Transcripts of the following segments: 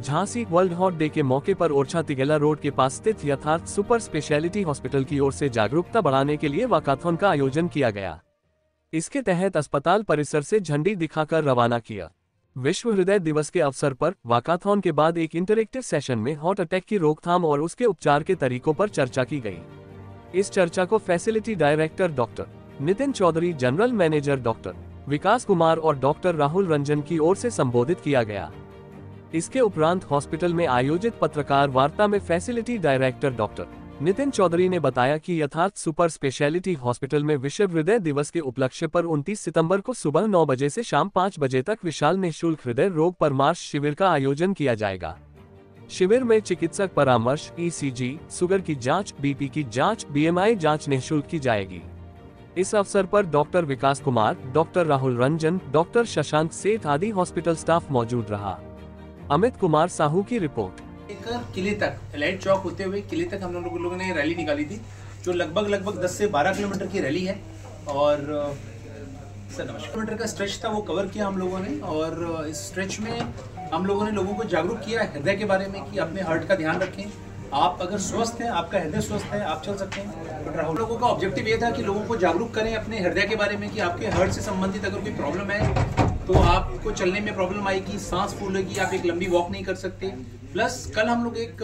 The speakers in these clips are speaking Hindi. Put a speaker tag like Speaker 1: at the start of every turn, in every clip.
Speaker 1: झांसी वर्ल्ड हॉट डे के मौके पर ओरछा तिगेला रोड के पास स्थित यथार्थ सुपर स्पेशलिटी हॉस्पिटल की ओर से जागरूकता बढ़ाने के लिए वाकाथॉन का आयोजन किया गया। इसके तहत अस्पताल परिसर से झंडी दिखाकर रवाना किया। विश्व हृदय दिवस के अवसर पर वाकाथॉन के बाद एक इंटरेक्टिव सेशन में हार्ट अटैक की रोकथाम और उसके उपचार के तरीकों पर चर्चा की गई। इस चर्चा को facility director doctor Nitin Chaudhary, general manager doctor Vikas Kumar और डॉक्टर राहुल रंजन की ओर से संबोधित किया गया। इसके उपरांत हॉस्पिटल में आयोजित पत्रकार वार्ता में facility director doctor Nitin Chaudhary ने बताया कि यथार्थ सुपर स्पेशलिटी हॉस्पिटल में विश्व हृदय दिवस के उपलक्ष्य पर 29 सितंबर को सुबह 9 बजे से शाम 5 बजे तक विशाल निःशुल्क हृदय रोग परामर्श शिविर का आयोजन किया जाएगा। शिविर में चिकित्सक परामर्श, ECG, शुगर की जांच, BP की जांच, BMI जांच निःशुल्क की जाएगी। इस अवसर पर doctor Vikas Kumar, doctor Rahul Ranjan, doctor Shashank सेठ आदि हॉस्पिटल स्टाफ मौजूद रहा। अमित कुमार साहू की रिपोर्ट।
Speaker 2: किले तक, एलाइट चौक होते हुए किले तक हम लोगों ने रैली निकाली थी, जो लगभग 10 से 12 किलोमीटर की रैली है। और सर नमस्कार, किलोमीटर का स्ट्रेच था वो कवर किया हम लोगों ने। और इस स्ट्रेच में हम लोगों ने लोगों को जागरूक किया हृदय के बारे में कि अपने हार्ट का ध्यान रखें। आप अगर स्वस्थ हैं, आपका हृदय स्वस्थ है, आप चल सकते हैं। राहुल लोगों का ऑब्जेक्टिव ये था कि लोगों को जागरूक करें अपने हृदय के बारे में कि आपके हार्ट से संबंधित अगर कोई प्रॉब्लम है तो आपको चलने में प्रॉब्लम आएगी, सांस फूलेगी, आप एक लंबी वॉक नहीं कर सकते। प्लस कल हम लोग एक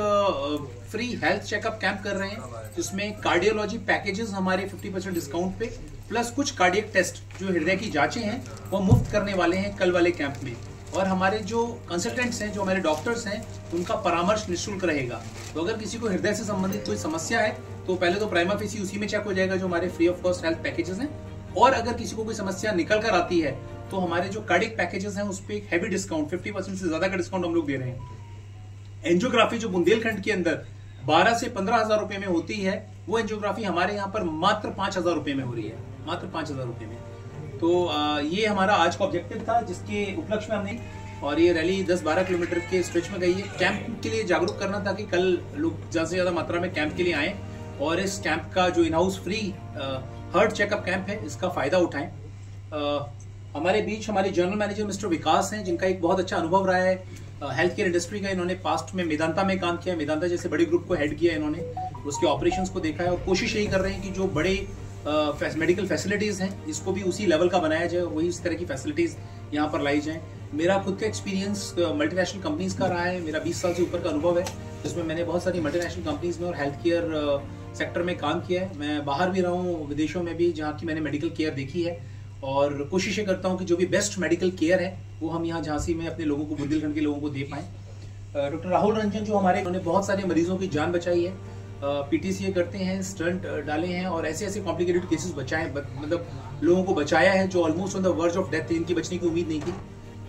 Speaker 2: फ्री हेल्थ चेकअप कैंप कर रहे हैं, जिसमें कार्डियोलॉजी पैकेजेस हमारे 50% डिस्काउंट पे, प्लस कुछ कार्डियक टेस्ट जो हृदय की जांचें हैं वो मुफ्त करने वाले हैं कल वाले कैंप में। और हमारे जो कंसल्टेंट्स हैं, जो हमारे डॉक्टर्स हैं, उनका परामर्श निःशुल्क रहेगा। तो अगर किसी को हृदय से संबंधित कोई समस्या है तो पहले तो प्राइमा फेसी उसी में चेक हो जाएगा जो हमारे free of cost health packages हैं। और अगर किसी को कोई समस्या निकल कर आती है तो हमारे जो कार्डियक पैकेजेस हैं उस पर एक हैवी डिस्काउंट, 50% से ज्यादा का डिस्काउंट हम लोग दे रहे हैं। एंजियोग्राफी जो बुंदेलखंड के अंदर 12 से 15,000 रुपए में होती है, वो एंजियोग्राफी हमारे यहाँ पर मात्र 5,000 रुपए में हो रही है, मात्र 5,000 रुपए में। तो ये हमारा आज का ऑब्जेक्टिव था, जिसके उपलक्ष्य में हमने और ये रैली 10-12 किलोमीटर के स्ट्रेच में गई है। कैंप के लिए जागरूक करना था कि कल लोग ज्यादा से ज्यादा मात्रा में कैंप के लिए आए और इस कैंप का जो in house free heart checkup camp है इसका फायदा उठाएं। हमारे बीच हमारे जनरल मैनेजर मिस्टर विकास हैं, जिनका एक बहुत अच्छा अनुभव रहा है हेल्थ केयर इंडस्ट्री का। इन्होंने पास्ट में मेदांता में काम किया, मेदांता जैसे बड़े ग्रुप को हेड किया इन्होंने, उसके ऑपरेशंस को देखा है। और कोशिश यही कर रहे हैं कि जो बड़े मेडिकल फैसिलिटीज हैं इसको भी उसी लेवल का बनाया जाए, वही इस तरह की फैसिलिटीज यहाँ पर लाई जाए। मेरा खुद का एक्सपीरियंस मल्टीनेशनल कंपनीज का रहा है, मेरा 20 साल से ऊपर का अनुभव है, जिसमें मैंने बहुत सारी मल्टीनेशनल कंपनीज में और हेल्थ केयर सेक्टर में काम किया है। मैं बाहर भी रहा हूँ, विदेशों में भी, जहाँ की मैंने मेडिकल केयर देखी है। और कोशिश ये करता हूँ कि जो भी बेस्ट मेडिकल केयर है वो हम यहाँ झांसी में अपने लोगों को, बुंदेलखंड के लोगों को दे पाएं। डॉक्टर राहुल रंजन जो हमारे, उन्होंने बहुत सारे मरीजों की जान बचाई है, PTCA करते हैं, स्टंट डाले हैं और ऐसे कॉम्प्लिकेटेड केसेस बचाए, मतलब लोगों को बचाया है जो almost on the verge of death, इनकी बचने की उम्मीद नहीं थी।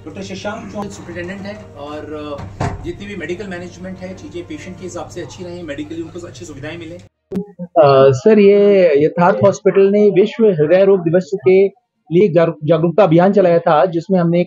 Speaker 2: डॉक्टर शशांक जो सुपरिटेंडेंट है, और जितनी भी मेडिकल मैनेजमेंट है, चीजें पेशेंट के हिसाब से अच्छी रहें, मेडिकली उनको अच्छी सुविधाएं मिले।
Speaker 3: सर, ये यथार्थ हॉस्पिटल ने विश्व हृदय रोग दिवस के लिए जागरूकता अभियान चलाया था, जिसमें हमने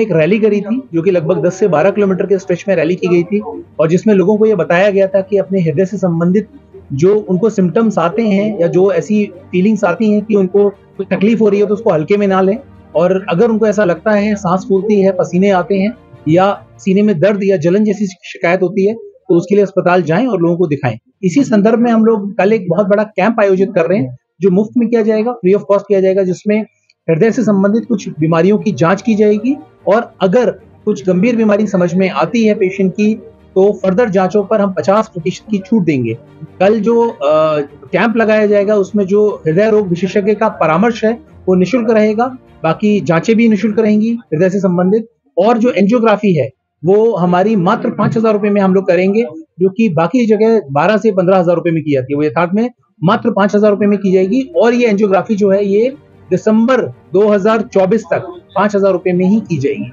Speaker 3: एक रैली करी थी, जो कि लगभग 10 से 12 किलोमीटर के स्ट्रेच में रैली की गई थी, और जिसमें लोगों को ये बताया गया था कि अपने हृदय से संबंधित जो उनको सिम्टम्स आते हैं या जो ऐसी फीलिंग्स आती हैं कि उनको कोई तकलीफ हो रही है तो उसको हल्के में ना लें। और अगर उनको ऐसा लगता है, सांस फूलती है, पसीने आते हैं या सीने में दर्द या जलन जैसी शिकायत होती है, तो उसके लिए अस्पताल जाएं और लोगों को दिखाएं। इसी संदर्भ में हम लोग कल एक बहुत बड़ा कैंप आयोजित कर रहे हैं, जो मुफ्त में किया जाएगा, फ्री ऑफ कॉस्ट किया जाएगा, जिसमें हृदय से संबंधित कुछ बीमारियों की जांच की जाएगी। और अगर कुछ गंभीर बीमारी समझ में आती है पेशेंट की, तो फर्दर जांचों पर हम 50% की छूट देंगे। कल जो कैंप लगाया जाएगा उसमें जो हृदय रोग विशेषज्ञ का परामर्श है वो निःशुल्क रहेगा, बाकी जांचें भी निःशुल्क रहेंगी हृदय से संबंधित। और जो एंजियोग्राफी है वो हमारी मात्र 5,000 रुपए में हम लोग करेंगे, जो कि बाकी जगह 12 से 15,000 रुपए में की जाती है, वो यथार्थ में मात्र 5,000 रुपए में की जाएगी। और ये एंजियोग्राफी जो है ये दिसंबर 2024 तक 5,000 रुपए में ही की जाएगी।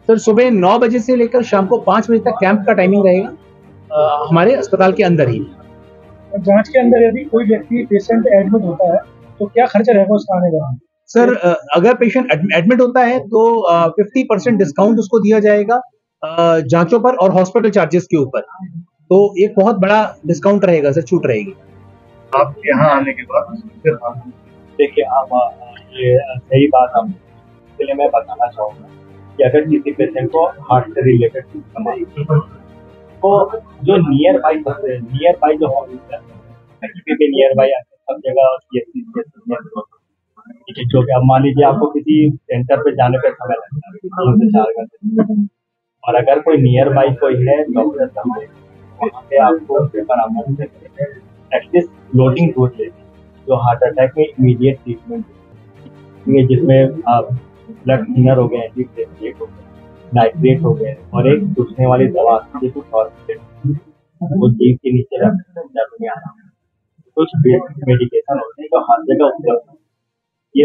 Speaker 3: सर, सुबह 9 बजे से लेकर शाम को 5 बजे तक कैंप का टाइमिंग रहेगा हमारे अस्पताल के अंदर ही।
Speaker 4: जांच के अंदर यदि कोई व्यक्ति पेशेंट एडमिट होता है तो क्या खर्चा रहेगा उसका आने का?
Speaker 3: सर, अगर पेशेंट एडमिट होता है तो 50% डिस्काउंट उसको दिया जाएगा जांचों पर और हॉस्पिटल चार्जेस के ऊपर। तो एक बहुत बड़ा डिस्काउंट रहेगा सर, छूट रहेगी।
Speaker 4: आप यहाँ आने के बाद देखिए, आप ये सही बात आप इसलिए मैं बताना चाहूँगा
Speaker 5: कि अगर किसी पेशेंट को हार्ट से रिलेटेड प्रॉब्लम आई तो जो नियर बाई जो हॉस्पिटल है भी नियर बाई आते सब जगह ठीक है, जो कि अब मान लीजिए आपको किसी सेंटर पे जाने पे समय लगता है 3 से 4 घंटे, और अगर कोई नियर बाई कोई है डॉक्टर साहब वहाँ पे आपको परामर्श देते एटलीस्ट लोडिंग डोज लेते जो हार्ट अटैक में इमीडिएट ट्रीटमेंट, जिसमें आप ब्लड थिनर हो गए, एंटीप्लेटलेट हो गए, नाइट्रेट हो गए, और एक दूसरे वाली दवा वो जीभ के नीचे रखने आना, कुछ बेसिक मेडिकेशन होते हैं जो हर जगह उपलब्ध है। ये